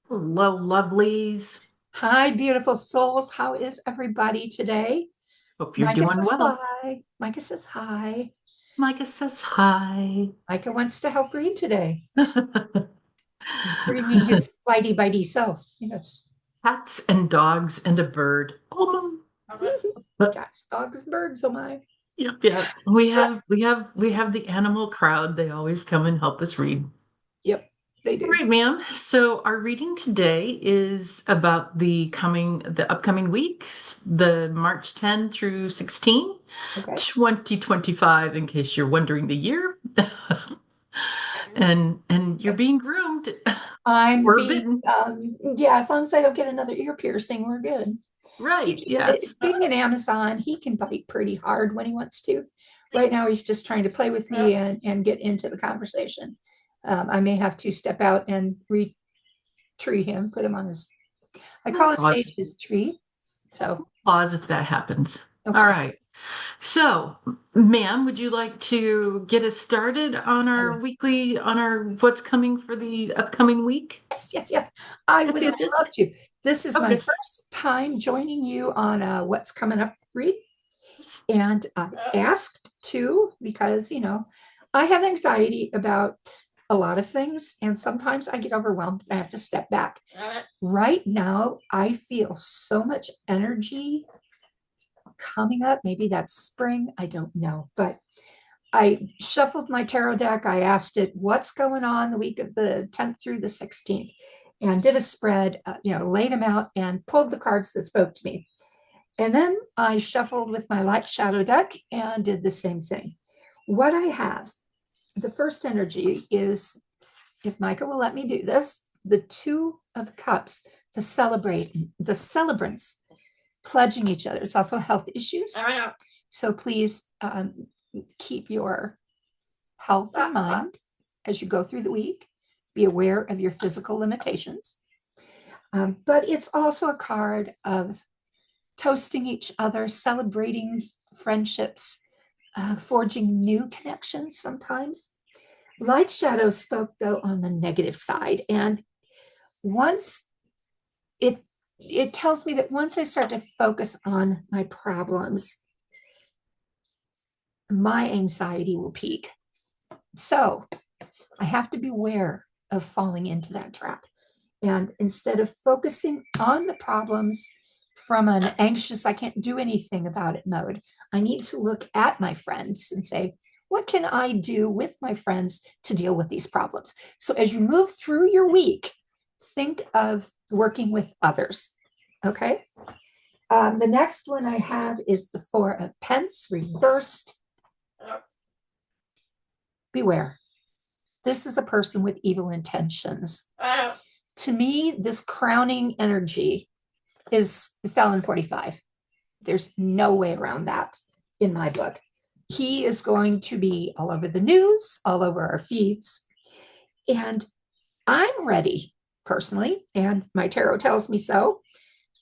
Hello, lovelies. Hi, beautiful souls. How is everybody today? Hope you're Micah doing says well. hi. Micah says hi. Micah says hi. Micah wants to help read today, bringing his flighty bitey self. Yes. Cats and dogs and a bird. Oh, Cats, dogs, birds. Oh my. yep, yep. We have the animal crowd. They always come and help us read. Yep, they All do. right, ma'am. So our reading today is about the upcoming weeks, the March 10 through 16, Okay. 2025, in case you're wondering the year. And you're Okay. being groomed I'm or being, bitten. yeah, as long as I don't get another ear piercing, we're good. Right, yes. Being an Amazon, he can bite pretty hard when he wants to. Right now, he's just trying to play with me and get into the conversation. I may have to step out and retree him, put him on his, I We'll call his cage pause. his tree. So, Pause if that happens. All okay. right. So, ma'am, would you like to get us started on I our would, weekly, on our what's coming for the upcoming week? yes, yes, yes. I Yes, would yes, yes. love to. This is my Okay. first time joining you on What's Coming Up read. And I asked to because, I have anxiety about a lot of things. And sometimes I get overwhelmed and I have to step back. Right now, I feel so much energy coming up. Maybe that's spring. I don't know. But I shuffled my tarot deck. I asked it, what's going on the week of the 10th through the 16th? And did a spread, laid them out and pulled the cards that spoke to me. And then I shuffled with my light shadow deck and did the same thing. What I have, the first energy is, if Micah will let me do this, the Two of Cups, the celebrants pledging each other. It's also health issues. So please keep your health in mind as you go through the week. Be aware of your physical limitations. But it's also a card of toasting each other, celebrating friendships, forging new connections sometimes. Light Shadow spoke though on the negative side, and once it it tells me that once I start to focus on my problems, my anxiety will peak. So I have to beware of falling into that trap. And instead of focusing on the problems from an anxious, I can't do anything about it mode, I need to look at my friends and say, what can I do with my friends to deal with these problems? So as you move through your week, think of working with others. Okay. The next one I have is the Four of Pence reversed. Beware. This is a person with evil intentions. To me, this crowning energy is Felon 45. There's no way around that in my book. He is going to be all over the news, all over our feeds. And I'm ready personally, and my tarot tells me so,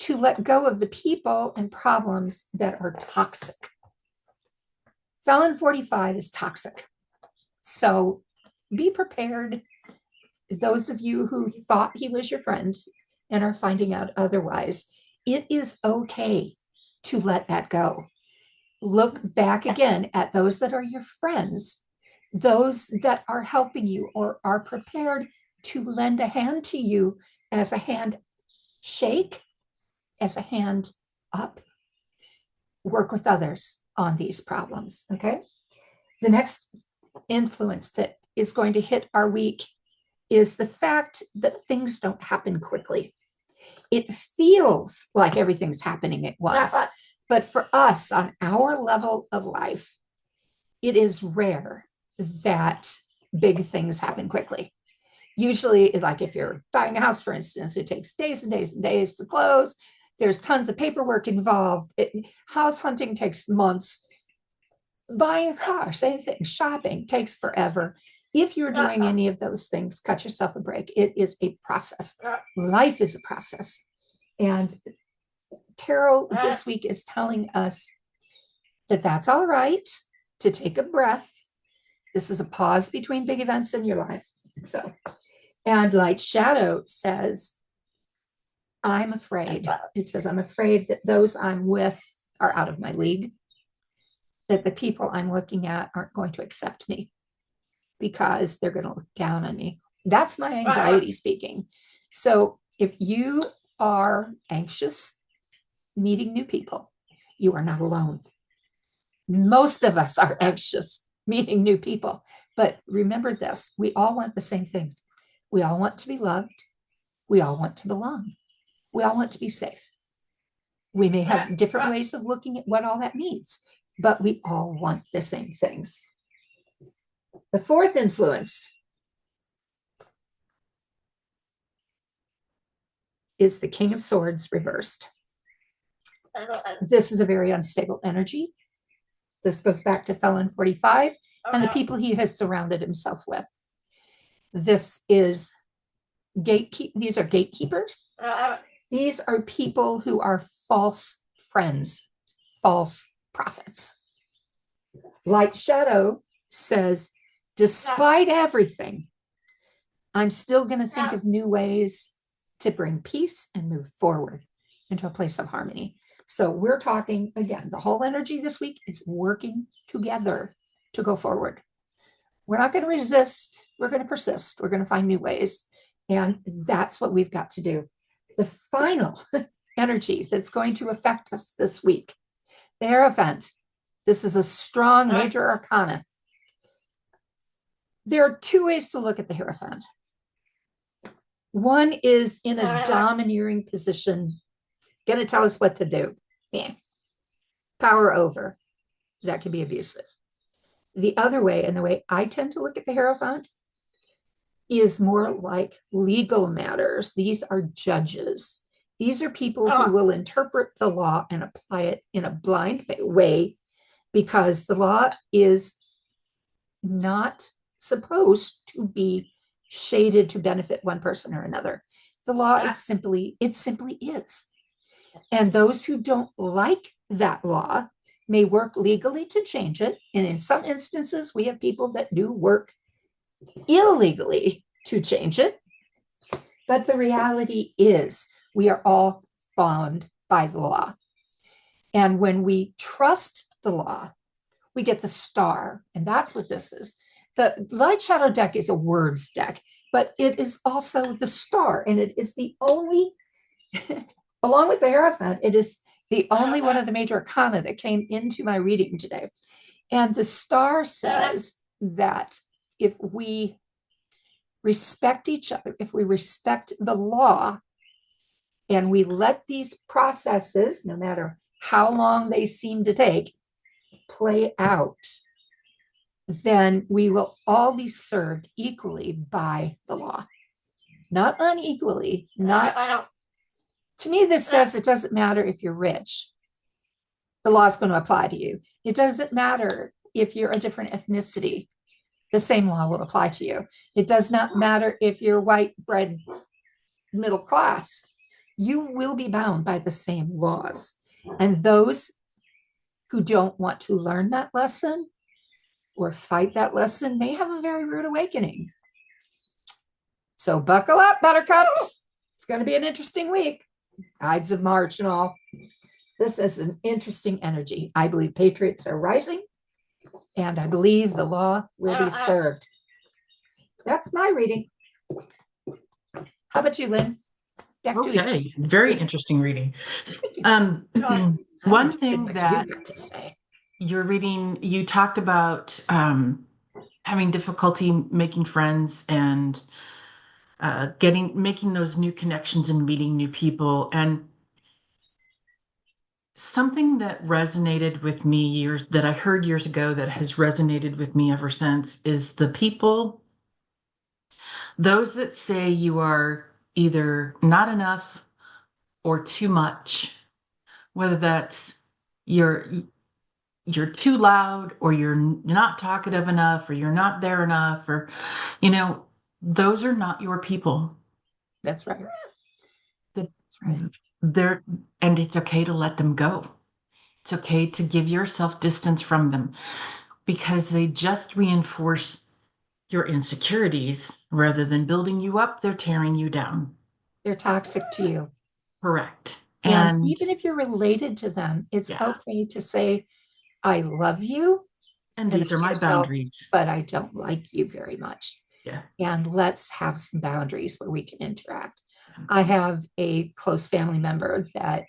to let go of the people and problems that are toxic. Felon 45 is toxic. So be prepared. Those of you who thought he was your friend and are finding out otherwise, it is okay to let that go. Look back again at those that are your friends, those that are helping you or are prepared to lend a hand to you as a hand shake, as a hand up. Work with others on these problems. Okay. The next influence that is going to hit our week is the fact that things don't happen quickly. It feels like everything's happening at once. But for us on our level of life, it is rare that big things happen quickly. Usually, like if you're buying a house, for instance, it takes days and days and days to close. There's tons of paperwork involved. House hunting takes months. Buying a car, same thing. Shopping takes forever. If you're doing any of those things, cut yourself a break. It is a process. Life is a process. And tarot this week is telling us that that's all right to take a breath. This is a pause between big events in your life. So, and Light Shadow says I'm afraid. It says, I'm afraid that those I'm with are out of my league, that the people I'm looking at aren't going to accept me because they're going to look down on me. That's my anxiety speaking. So if you are anxious meeting new people, you are not alone. Most of us are anxious meeting new people. But remember this, we all want the same things. We all want to be loved. We all want to belong. We all want to be safe. We may have different ways of looking at what all that means, but we all want the same things. The fourth influence is the King of Swords reversed. This is a very unstable energy. This goes back to Felon 45 and the people he has surrounded himself with. This is these are gatekeepers. These are people who are false friends, false prophets. Light Shadow says, despite everything, I'm still going to think of new ways to bring peace and move forward into a place of harmony. So we're talking, again, the whole energy this week is working together to go forward. We're not going to resist. We're going to persist. We're going to find new ways. And that's what we've got to do. The final energy that's going to affect us this week, the Hierophant. This is a strong major arcana. There are two ways to look at the Hierophant. One is in a domineering position, going to tell us what to do. Yeah. Power over. That can be abusive. The other way, and the way I tend to look at the Hierophant, is more like legal matters. These are judges. These are people who will interpret the law and apply it in a blind way because the law is not supposed to be shaded to benefit one person or another. The law is simply, it simply is. And those who don't like that law may work legally to change it. And in some instances, we have people that do work illegally to change it. But the reality is we are all bound by the law. And when we trust the law, we get the star. And that's what this is. The Light Shadow deck is a words deck, but it is also the star. And it is the only, along with the Hierophant, it is the only one of the major arcana that came into my reading today. And the star says that if we respect each other, if we respect the law, and we let these processes, no matter how long they seem to take, play out, then we will all be served equally by the law. Not unequally, not. To me, this says it doesn't matter if you're rich. The law is going to apply to you. It doesn't matter if you're a different ethnicity. The same law will apply to you. It does not matter if you're white, bread, middle class. You will be bound by the same laws. And those who don't want to learn that lesson or fight that lesson may have a very rude awakening. So buckle up, buttercups. It's going to be an interesting week. Ides of March and all. This is an interesting energy. I believe patriots are rising, and I believe the law will be served. That's my reading. How about you, Lynn? Back to Okay, very interesting reading. One thing that you're reading, you talked about having difficulty making friends and making those new connections and meeting new people. And something that resonated with me that I heard years ago that has resonated with me ever since is the people, those that say you are either not enough or too much, whether that's you're too loud or you're not talkative enough or you're not there enough, or those are not your people. That's right. That's right. And it's okay to let them go. It's okay to give yourself distance from them because they just reinforce your insecurities rather than building you up. They're tearing you down. They're toxic to you. Correct. And And even if you're related to them, it's yeah, okay to say, I love you, and and then these are to my yourself, boundaries. but I don't like you very much. Yeah. And let's have some boundaries where we can interact. I have a close family member that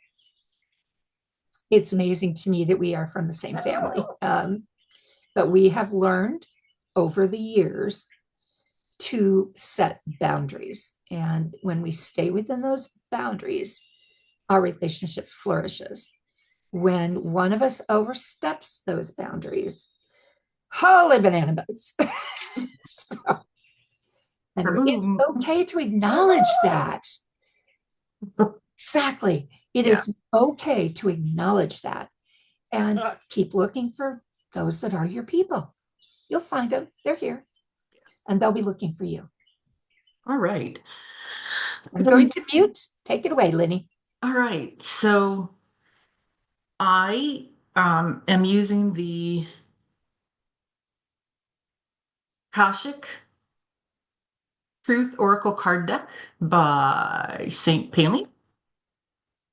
it's amazing to me that we are from the same family. But we have learned over the years to set boundaries. And when we stay within those boundaries, our relationship flourishes. When one of us oversteps those boundaries, holy banana boats. So, and it's Kaboom. okay to acknowledge that. Exactly. It Yeah. is okay to acknowledge that and keep looking for those that are your people. You'll find them. They're here and they'll be looking for you. All right. I'm going to mute. Take it away, Lenny. All right. So I am using the Kashik Truth Oracle card deck by St. Paley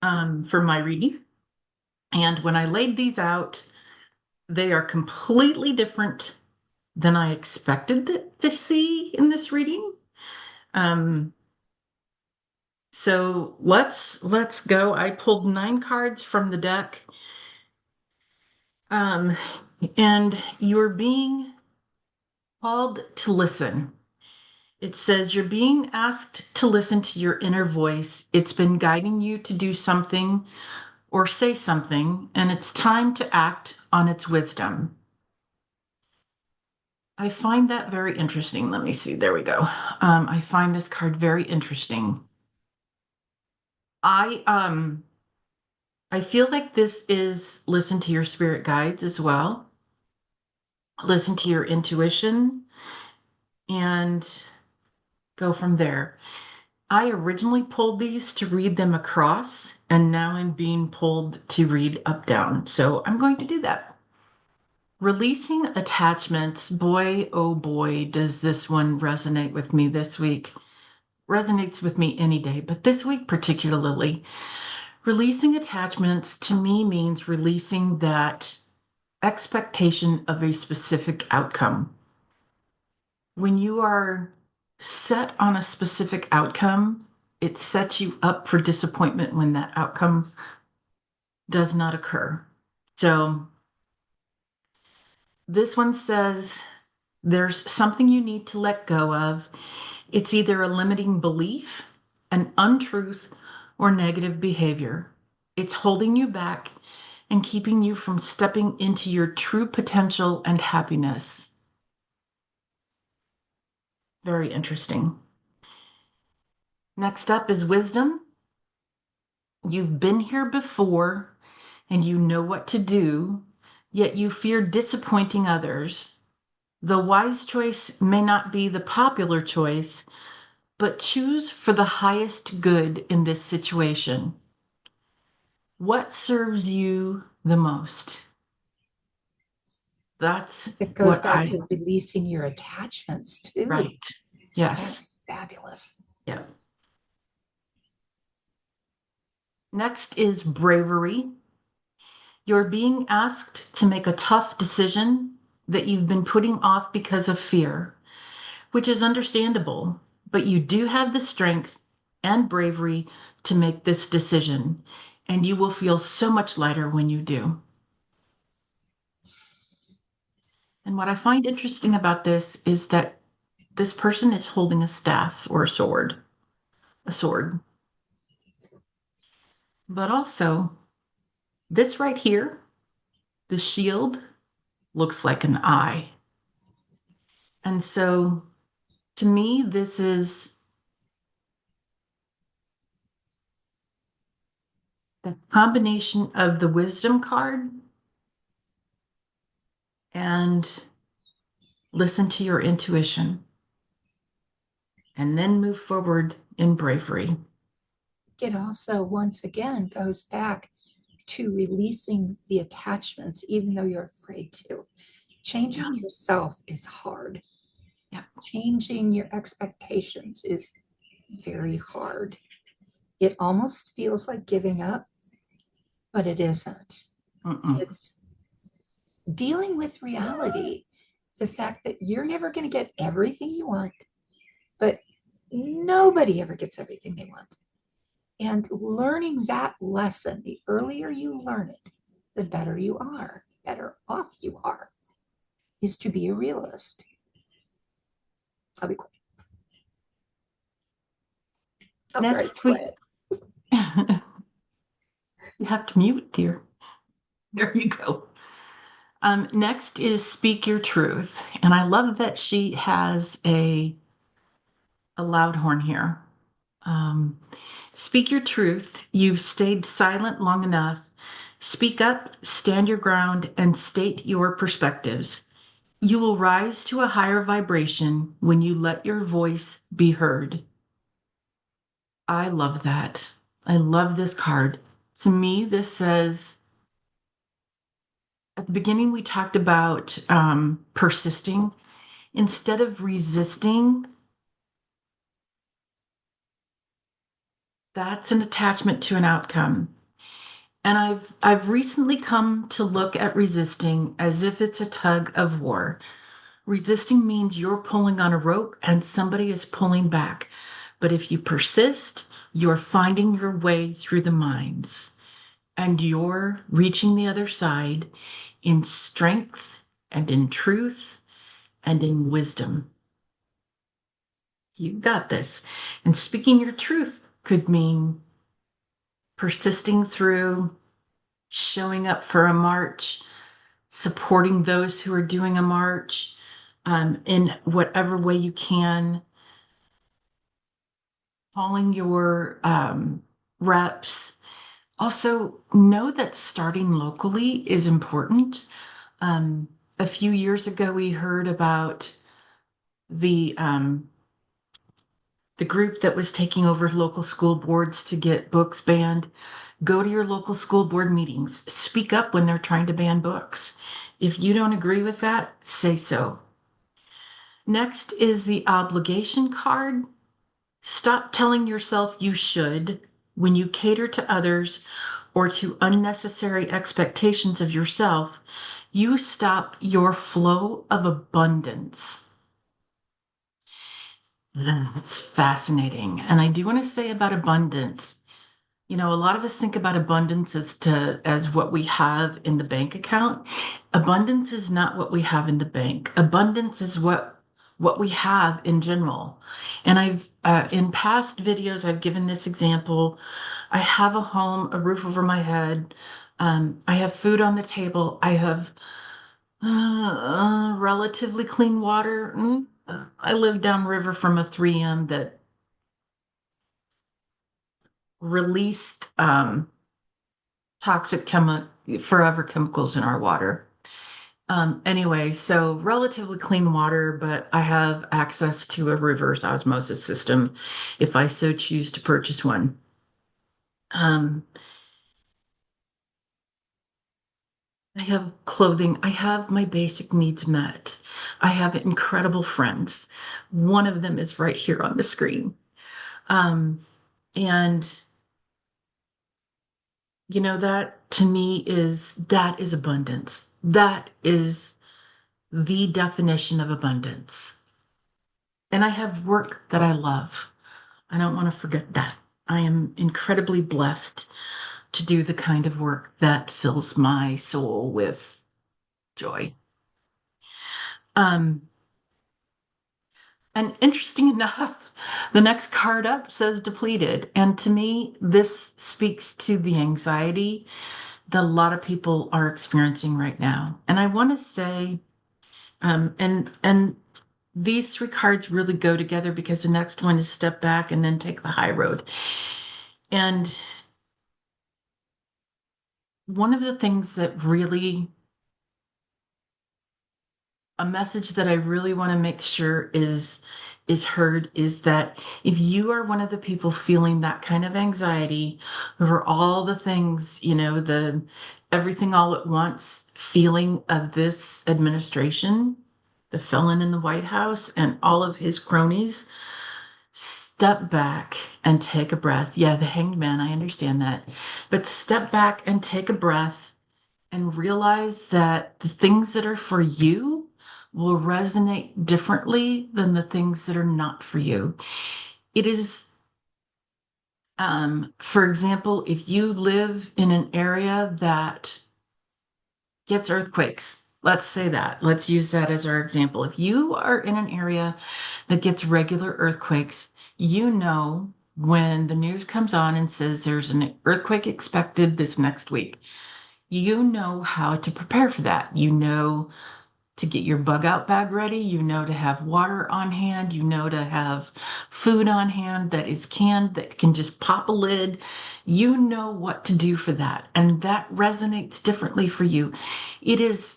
for my reading. And when I laid these out, they are completely different than I expected to see in this reading. Um, so let's go. I pulled 9 cards from the deck. Um, and you're being called to listen. It says you're being asked to listen to your inner voice. It's been guiding you to do something or say something, and it's time to act on its wisdom. I find that very interesting. Let me see. There we go. I find this card very interesting. I I feel like this is listen to your spirit guides as well. Listen to your intuition and go from there. I originally pulled these to read them across, and now I'm being pulled to read up down. So I'm going to do that. Releasing attachments. Boy, oh boy, does this one resonate with me this week. Resonates with me any day, but this week particularly. Releasing attachments to me means releasing that expectation of a specific outcome. When you are set on a specific outcome, it sets you up for disappointment when that outcome does not occur. So this one says there's something you need to let go of. It's either a limiting belief, an untruth, or negative behavior. It's holding you back and keeping you from stepping into your true potential and happiness. Very interesting. Next up is wisdom. You've been here before and you know what to do, yet you fear disappointing others. The wise choice may not be the popular choice, but choose for the highest good in this situation. What serves you the most? That's It goes what back I, to releasing your attachments too. right. Yes. That's fabulous. Yeah. Next is bravery. You're being asked to make a tough decision that you've been putting off because of fear, which is understandable, but you do have the strength and bravery to make this decision, and you will feel so much lighter when you do. And what I find interesting about this is that this person is holding a staff or a sword. But also, this right here, the shield, looks like an eye. And so to me, this is the combination of the wisdom card and listen to your intuition and then move forward in bravery. It also, once again, goes back to releasing the attachments, even though you're afraid to. Yeah. Changing yourself is hard. Yeah. Changing your expectations is very hard. It almost feels like giving up, but it isn't. Mm-mm. It's dealing with reality. The fact that you're never going to get everything you want, but nobody ever gets everything they want. And learning that lesson, the earlier you learn it, the better you are, better off you are, is to be a realist. I'll be quiet. I'll try to be Next, we quiet. you have to mute, dear. There you go. Next is speak your truth. And I love that she has a loud horn here. Um, Speak your truth. You've stayed silent long enough. Speak up, stand your ground, and state your perspectives. You will rise to a higher vibration when you let your voice be heard. I love that. I love this card. To me, this says at the beginning, we talked about persisting. Instead of resisting, that's an attachment to an outcome. And I've recently come to look at resisting as if it's a tug of war. Resisting means you're pulling on a rope and somebody is pulling back. But if you persist, you're finding your way through the mines and you're reaching the other side in strength and in truth and in wisdom. You got this. And speaking your truth could mean persisting through, showing up for a march, supporting those who are doing a march in whatever way you can, calling your reps. Also, know that starting locally is important. Um, a few years ago, we heard about the um, the group that was taking over local school boards to get books banned. Go to your local school board meetings. Speak up when they're trying to ban books. If you don't agree with that, say so. Next is the obligation card. Stop telling yourself you should when you cater to others or to unnecessary expectations of yourself. You stop your flow of abundance. That's fascinating. And I do want to say about abundance. You know, a lot of us think about abundance as what we have in the bank account. Abundance is not what we have in the bank. Abundance is what we have in general. And I've in past videos I've given this example. I have a home, a roof over my head. I have food on the table. I have relatively clean water. I live downriver from a 3M that released toxic forever chemicals in our water. Anyway, so relatively clean water, but I have access to a reverse osmosis system if I so choose to purchase one. Um, I have clothing. I have my basic needs met. I have incredible friends. One of them is right here on the screen. And you know, that to me that is abundance. That is the definition of abundance. And I have work that I love. I don't want to forget that. I am incredibly blessed to do the kind of work that fills my soul with joy. Um, and interesting enough, the next card up says depleted. And to me, this speaks to the anxiety that a lot of people are experiencing right now. And I want to say, and these three cards really go together because the next one is step back and then take the high road. And one of the things that really, a message that I really want to make sure is heard is that if you are one of the people feeling that kind of anxiety over all the things, you know, the everything all at once feeling of this administration, the felon in the White House and all of his cronies, step back and take a breath. Yeah, the Hanged Man, I understand that. But step back and take a breath and realize that the things that are for you will resonate differently than the things that are not for you. It is, for example, if you live in an area that gets earthquakes, let's say that, let's use that as our example. If you are in an area that gets regular earthquakes, you know when the news comes on and says there's an earthquake expected this next week, you know how to prepare for that. You know to get your bug out bag ready. You know to have water on hand. You know to have food on hand that is canned, that can just pop a lid. You know what to do for that. And that resonates differently for you. It is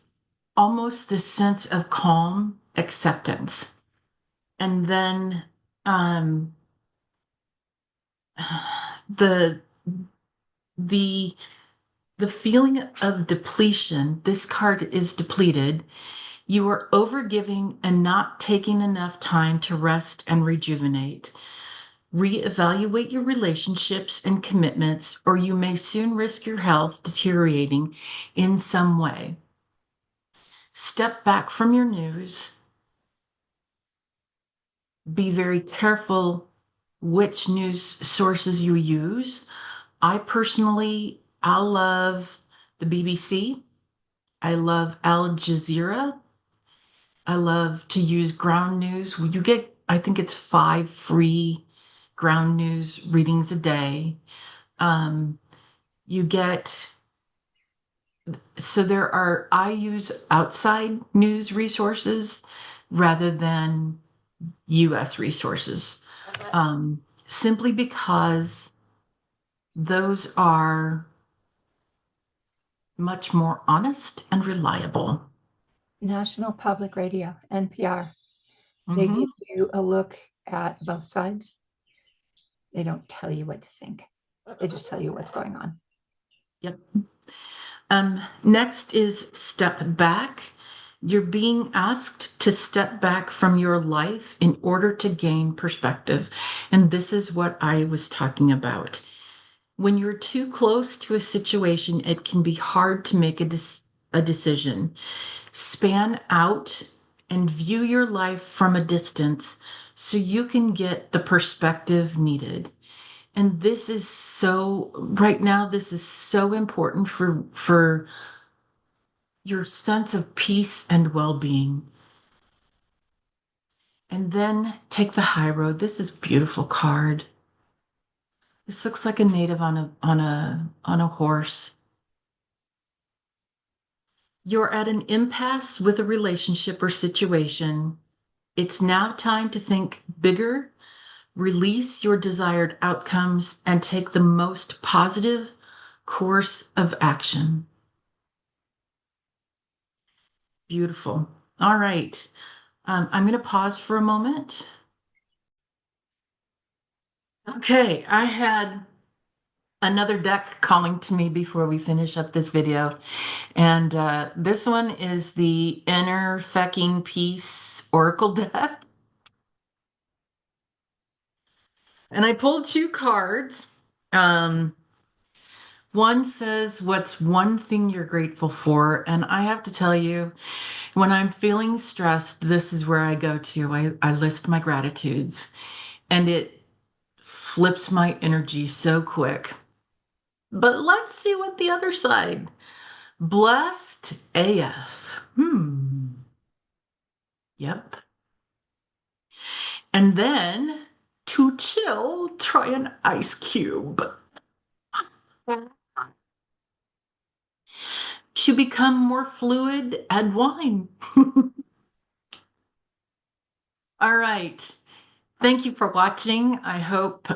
almost this sense of calm acceptance. And then um, the the the feeling of depletion, this card is depleted. You are overgiving and not taking enough time to rest and rejuvenate. Reevaluate your relationships and commitments, or you may soon risk your health deteriorating in some way. Step back from your news. Be very careful which news sources you use. I love the BBC. I love Al Jazeera. I love to use ground news. You get, I think it's 5 free ground news readings a day. Um, you get, so I use outside news resources rather than US resources, simply because those are much more honest and reliable. National Public Radio, NPR. They Mhm. give you a look at both sides. They don't tell you what to think. They just tell you what's going on. Yep. Next is step back. You're being asked to step back from your life in order to gain perspective. And this is what I was talking about. When you're too close to a situation, it can be hard to make a decision. Span out and view your life from a distance so you can get the perspective needed. And this is so, right now, this is so important for your sense of peace and well-being. And then take the high road. This is a beautiful card. This looks like a native on a horse. You're at an impasse with a relationship or situation. It's now time to think bigger, release your desired outcomes, and take the most positive course of action. Beautiful. All right. I'm going to pause for a moment. Okay, I had another deck calling to me before we finish up this video. And this one is the Inner Fecking Peace Oracle deck. And I pulled 2 cards. One says, what's one thing you're grateful for? And I have to tell you, when I'm feeling stressed, this is where I go to. I list my gratitudes, and it flips my energy so quick. But let's see what the other side. Blessed AF. Yep. And then to chill, try an ice cube. To become more fluid, add wine. All right. Thank you for watching. I hope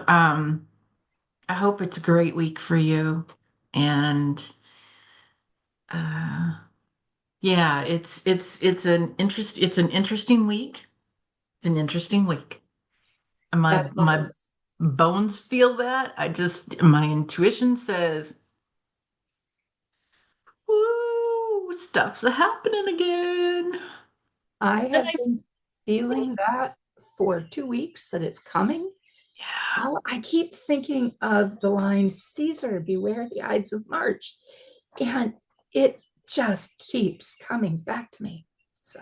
it's a great week for you. And uh yeah, it's an interesting week. It's an interesting week. And my bones feel that. My intuition says, woo, stuff's happening again. I And have been feeling that for 2 weeks that it's coming. Yeah. I keep thinking of the line, Caesar, beware the Ides of March. And it just keeps coming back to me. So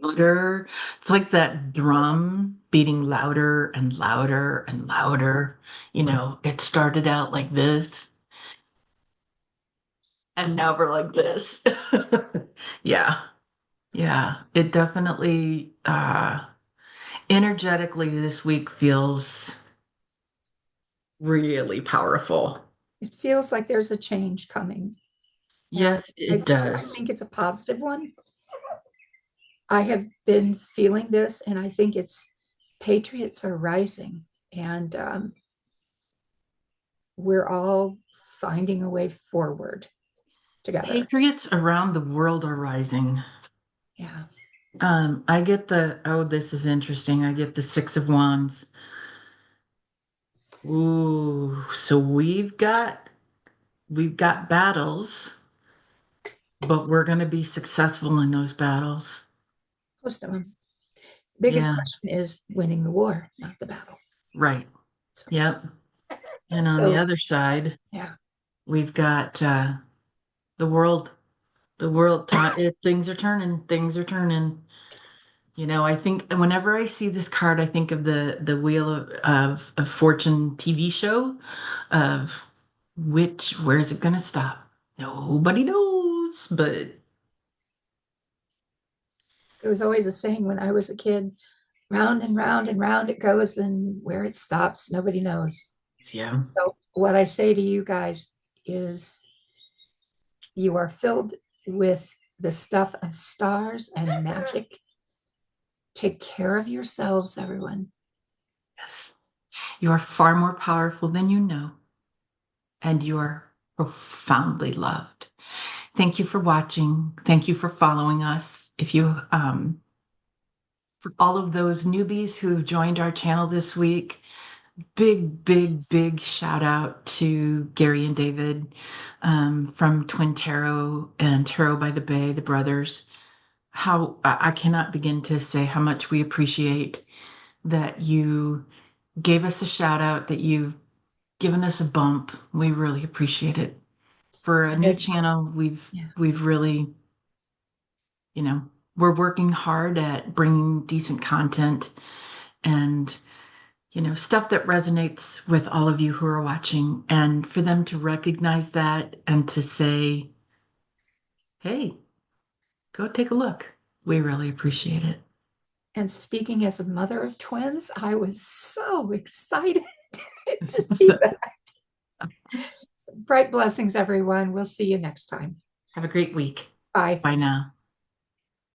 Louder. It's like that drum beating louder and louder and louder. It started out like this, and now we're like this. Yeah. Yeah. It definitely, energetically this week feels really powerful. it feels like there's a change coming. And Yes, it I does. think it's a positive one. I have been feeling this, and I think it's patriots are rising, and we're all finding a way forward together. Patriots around the world are rising. Yeah. I get oh, this is interesting. I get the Six of Wands. Ooh, so we've got battles, but we're going to be successful in those battles. Most of them. Biggest Yeah, question is winning the war, not the battle. right. So, Yep. And on the so other side, yeah, we've got the world. The world, things are turning. Things are turning. I think whenever I see this card, I think of the Wheel of Fortune TV show of where's it gonna stop? Nobody knows, but there was always a saying when I was a kid, round and round it goes, and where it stops, nobody knows. yeah. So what I say to you guys is you are filled with the stuff of stars and magic. Take care of yourselves, everyone. Yes. You are far more powerful than you know, and you are profoundly loved. Thank you for watching. Thank you for following us. If you for all of those newbies who joined our channel this week, big, big, big shout out to Gary and David from Twin Tarot and Tarot by the Bay, the brothers. How I cannot begin to say how much we appreciate that you gave us a shout out, that you've given us a bump. We really appreciate it. For a new It's channel, yeah. we've really, you know, we're working hard at bringing decent content and stuff that resonates with all of you who are watching, and for them to recognize that and to say, hey, go take a look. We really appreciate it. And speaking as a mother of twins, I was so excited to see that. So bright blessings, everyone. We'll see you next time. Have a great week. Bye. Bye now.